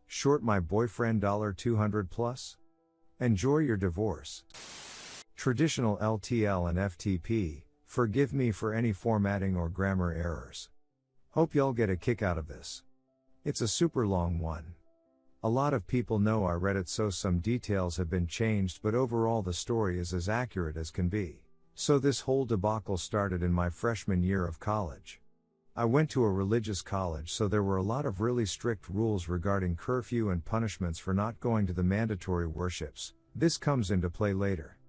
Short my boyfriend $200 plus? Enjoy your divorce. Traditional LTL and FTP, forgive me for any formatting or grammar errors. Hope y'all get a kick out of this. It's a super long one. A lot of people know I read it, so some details have been changed, but overall the story is as accurate as can be. So this whole debacle started in my freshman year of college. I went to a religious college, so there were a lot of really strict rules regarding curfew and punishments for not going to the mandatory worships. This comes into play later.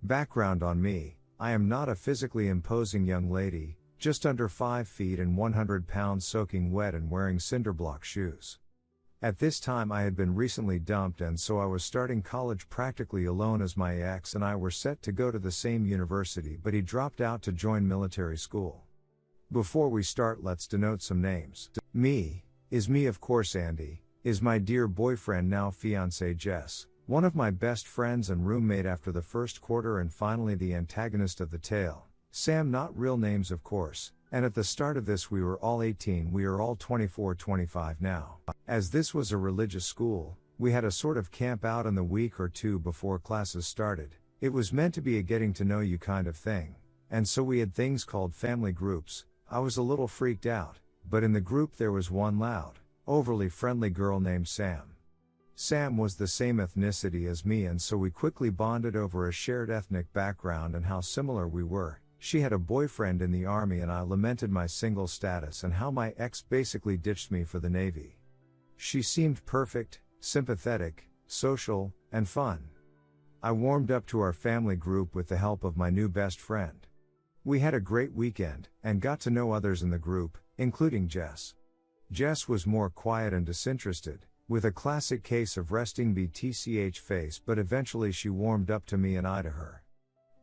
Background on me: I am not a physically imposing young lady, just under 5 feet and 100 pounds, soaking wet and wearing cinderblock shoes. At this time I had been recently dumped, and so I was starting college practically alone, as my ex and I were set to go to the same university, but he dropped out to join military school. Before we start, let's denote some names. Me, of course. Andy is my dear boyfriend, now fiancé. Jess, one of my best friends and roommate after the first quarter, and finally the antagonist of the tale, Sam, not real names of course, and at the start of this we were all 18, we are all 24-25 now. As this was a religious school, we had a sort of camp out in the week or two before classes started. It was meant to be a getting to know you kind of thing, and so we had things called family groups. I was a little freaked out, but in the group there was one loud, overly friendly girl named Sam. Sam was the same ethnicity as me, and so we quickly bonded over a shared ethnic background and how similar we were. She had a boyfriend in the army, and I lamented my single status and how my ex basically ditched me for the Navy. She seemed perfect, sympathetic, social, and fun. I warmed up to our family group with the help of my new best friend. We had a great weekend, and got to know others in the group, including Jess. Jess was more quiet and disinterested, with a classic case of resting BTCH face, but eventually she warmed up to me and I to her.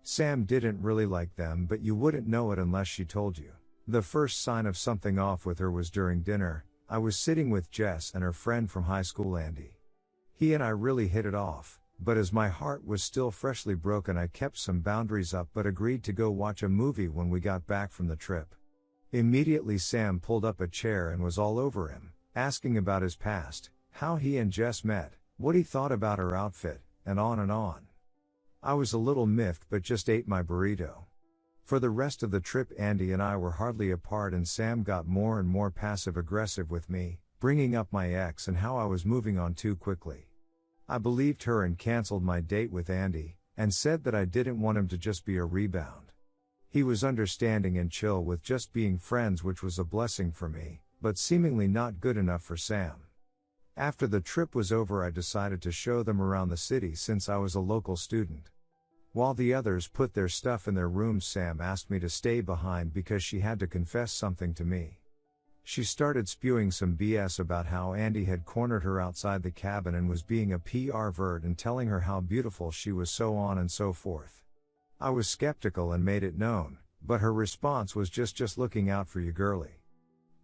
Sam didn't really like them, but you wouldn't know it unless she told you. The first sign of something off with her was during dinner. I was sitting with Jess and her friend from high school, Andy. He and I really hit it off, but as my heart was still freshly broken, I kept some boundaries up but agreed to go watch a movie when we got back from the trip. Immediately Sam pulled up a chair and was all over him, asking about his past, how he and Jess met, what he thought about her outfit, and on and on. I was a little miffed but just ate my burrito. For the rest of the trip Andy and I were hardly apart, and Sam got more and more passive-aggressive with me, bringing up my ex and how I was moving on too quickly. I believed her and cancelled my date with Andy, and said that I didn't want him to just be a rebound. He was understanding and chill with just being friends, which was a blessing for me, but seemingly not good enough for Sam. After the trip was over, I decided to show them around the city since I was a local student. While the others put their stuff in their rooms, Sam asked me to stay behind because she had to confess something to me. She started spewing some BS about how Andy had cornered her outside the cabin and was being a pervert and telling her how beautiful she was, so on and so forth. I was skeptical and made it known, but her response was just looking out for you, girly.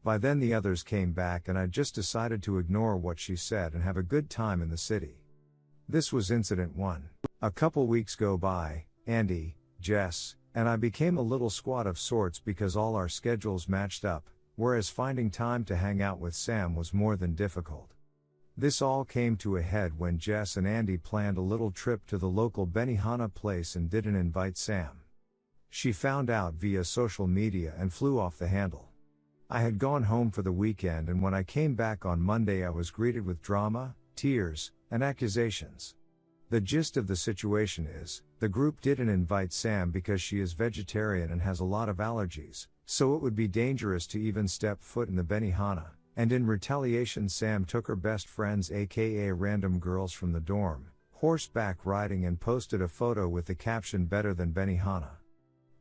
By then the others came back and I just decided to ignore what she said and have a good time in the city. This was incident 1. A couple weeks go by, Andy, Jess, and I became a little squad of sorts because all our schedules matched up, whereas finding time to hang out with Sam was more than difficult. This all came to a head when Jess and Andy planned a little trip to the local Benihana place and didn't invite Sam. She found out via social media and flew off the handle. I had gone home for the weekend, and when I came back on Monday I was greeted with drama, tears, and accusations. The gist of the situation is, the group didn't invite Sam because she is vegetarian and has a lot of allergies, so it would be dangerous to even step foot in the Benihana, and in retaliation Sam took her best friends, aka random girls from the dorm, horseback riding, and posted a photo with the caption "Better than Benihana."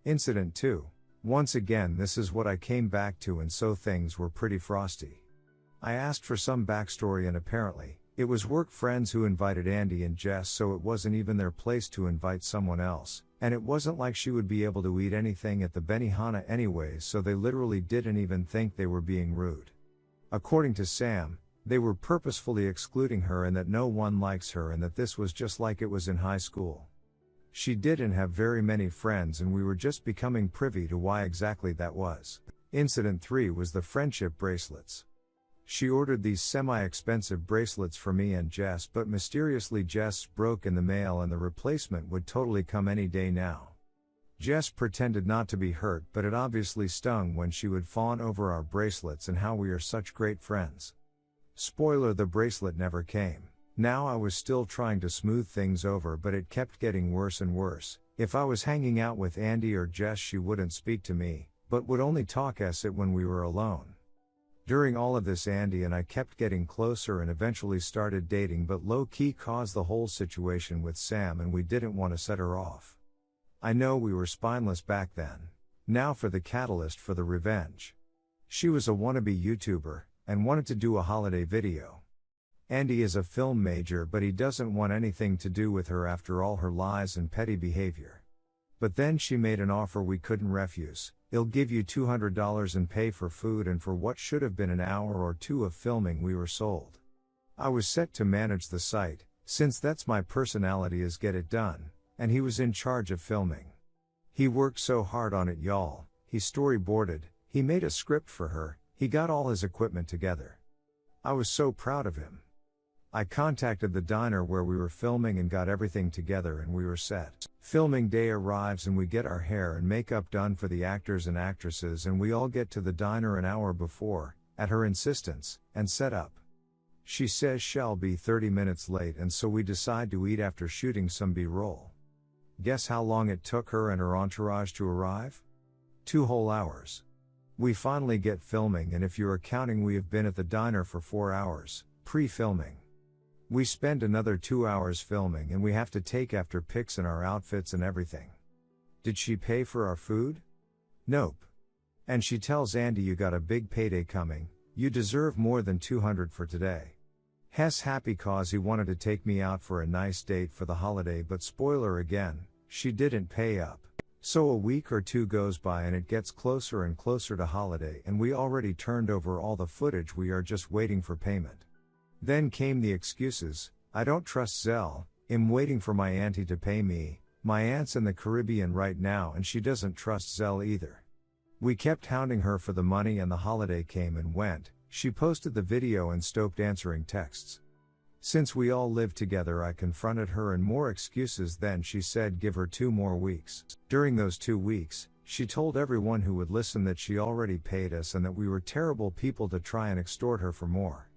Incident 2. Once again this is what I came back to, and so things were pretty frosty. I asked for some backstory, and apparently, it was work friends who invited Andy and Jess, so it wasn't even their place to invite someone else, and it wasn't like she would be able to eat anything at the Benihana anyways, so they literally didn't even think they were being rude. According to Sam, they were purposefully excluding her and that no one likes her and that this was just like it was in high school. She didn't have very many friends and we were just becoming privy to why exactly that was. Incident 3 was the friendship bracelets. She ordered these semi-expensive bracelets for me and Jess, but mysteriously Jess broke in the mail and the replacement would totally come any day now. Jess pretended not to be hurt, but it obviously stung when she would fawn over our bracelets and how we are such great friends. Spoiler: the bracelet never came. Now I was still trying to smooth things over, but it kept getting worse and worse. If I was hanging out with Andy or Jess, she wouldn't speak to me, but would only talk it when we were alone. During all of this, Andy and I kept getting closer and eventually started dating, but low-key caused the whole situation with Sam, and we didn't want to set her off. I know we were spineless back then. Now for the catalyst for the revenge. She was a wannabe YouTuber, and wanted to do a holiday video. Andy is a film major, but he doesn't want anything to do with her after all her lies and petty behavior. But then she made an offer we couldn't refuse. "I'll give you $200 and pay for food," and for what should have been an hour or two of filming we were sold. I was set to manage the site, since that's my personality, is get it done, and he was in charge of filming. He worked so hard on it, y'all. He storyboarded, he made a script for her, he got all his equipment together. I was so proud of him. I contacted the diner where we were filming and got everything together, and we were set. Filming day arrives and we get our hair and makeup done for the actors and actresses, and we all get to the diner an hour before, at her insistence, and set up. She says she'll be 30 minutes late, and so we decide to eat after shooting some B-roll. Guess how long it took her and her entourage to arrive? 2 whole hours. We finally get filming, and if you're counting, we have been at the diner for 4 hours, pre-filming. We spend another 2 hours filming, and we have to take after pics in our outfits and everything. Did she pay for our food? Nope. And she tells Andy, "You got a big payday coming, you deserve more than 200 for today." Hess happy cause he wanted to take me out for a nice date for the holiday, but spoiler again, she didn't pay up. So a week or 2 goes by and it gets closer and closer to holiday, and we already turned over all the footage, we are just waiting for payment. Then came the excuses. "I don't trust Zell, I'm waiting for my auntie to pay me, my aunt's in the Caribbean right now and she doesn't trust Zell either." We kept hounding her for the money, and the holiday came and went. She posted the video and stopped answering texts. Since we all lived together, I confronted her and more excuses. Then she said give her 2 more weeks. During those 2 weeks, she told everyone who would listen that she already paid us and that we were terrible people to try and extort her for more.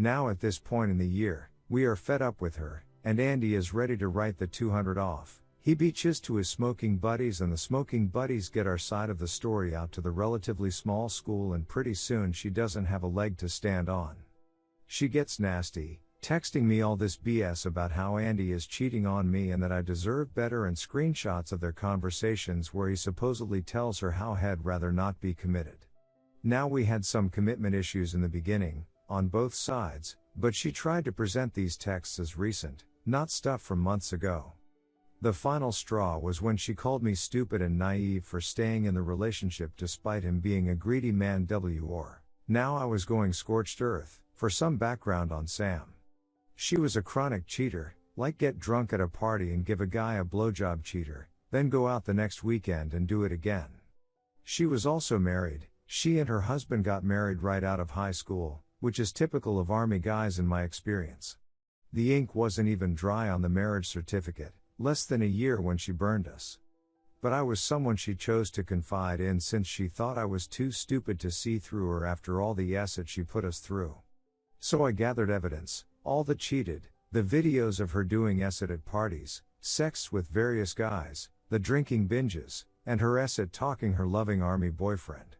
Now at this point in the year, we are fed up with her, and Andy is ready to write the 200 off. He beaches to his smoking buddies, and the smoking buddies get our side of the story out to the relatively small school, and pretty soon she doesn't have a leg to stand on. She gets nasty, texting me all this BS about how Andy is cheating on me and that I deserve better, and screenshots of their conversations where he supposedly tells her how he'd rather not be committed. Now we had some commitment issues in the beginning, on both sides, but she tried to present these texts as recent, not stuff from months ago. The final straw was when she called me stupid and naive for staying in the relationship despite him being a greedy man. Now I was going scorched earth. For some background on Sam. She was a chronic cheater, like get drunk at a party and give a guy a blowjob cheater, then go out the next weekend and do it again. She was also married. She and her husband got married right out of high school, which is typical of army guys in my experience. The ink wasn't even dry on the marriage certificate, less than a year when she burned us. But I was someone she chose to confide in since she thought I was too stupid to see through her after all the acid she put us through. So I gathered evidence, all the cheated, the videos of her doing acid at parties, sex with various guys, the drinking binges, and her acid talking her loving army boyfriend.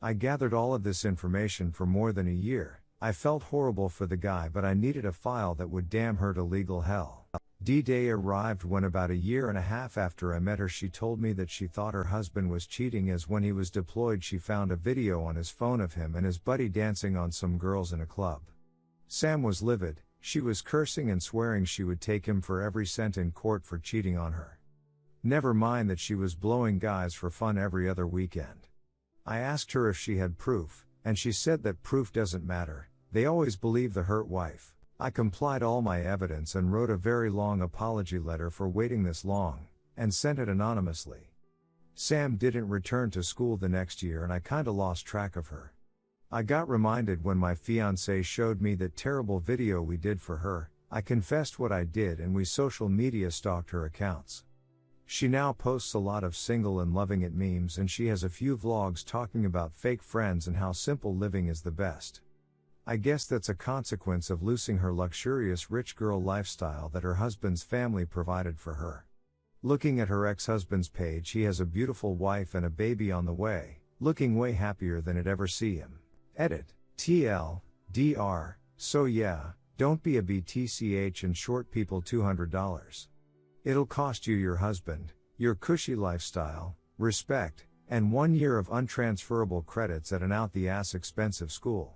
I gathered all of this information for more than a year. I felt horrible for the guy, but I needed a file that would damn her to legal hell. D-Day arrived when about a year and a half after I met her she told me that she thought her husband was cheating, as when he was deployed she found a video on his phone of him and his buddy dancing on some girls in a club. Sam was livid. She was cursing and swearing she would take him for every cent in court for cheating on her. Never mind that she was blowing guys for fun every other weekend. I asked her if she had proof, and she said that proof doesn't matter, they always believe the hurt wife. I complied all my evidence and wrote a very long apology letter for waiting this long, and sent it anonymously. Sam didn't return to school the next year and I kinda lost track of her. I got reminded when my fiancée showed me that terrible video we did for her. I confessed what I did and we social media stalked her accounts. She now posts a lot of single and loving it memes, and she has a few vlogs talking about fake friends and how simple living is the best. I guess that's a consequence of losing her luxurious rich girl lifestyle that her husband's family provided for her. Looking at her ex-husband's page, he has a beautiful wife and a baby on the way, looking way happier than I'd ever see him. Edit. TL. Dr. So yeah, don't be a BTCH and short people $200. It'll cost you your husband, your cushy lifestyle, respect, and 1 year of untransferable credits at an out-the-ass expensive school.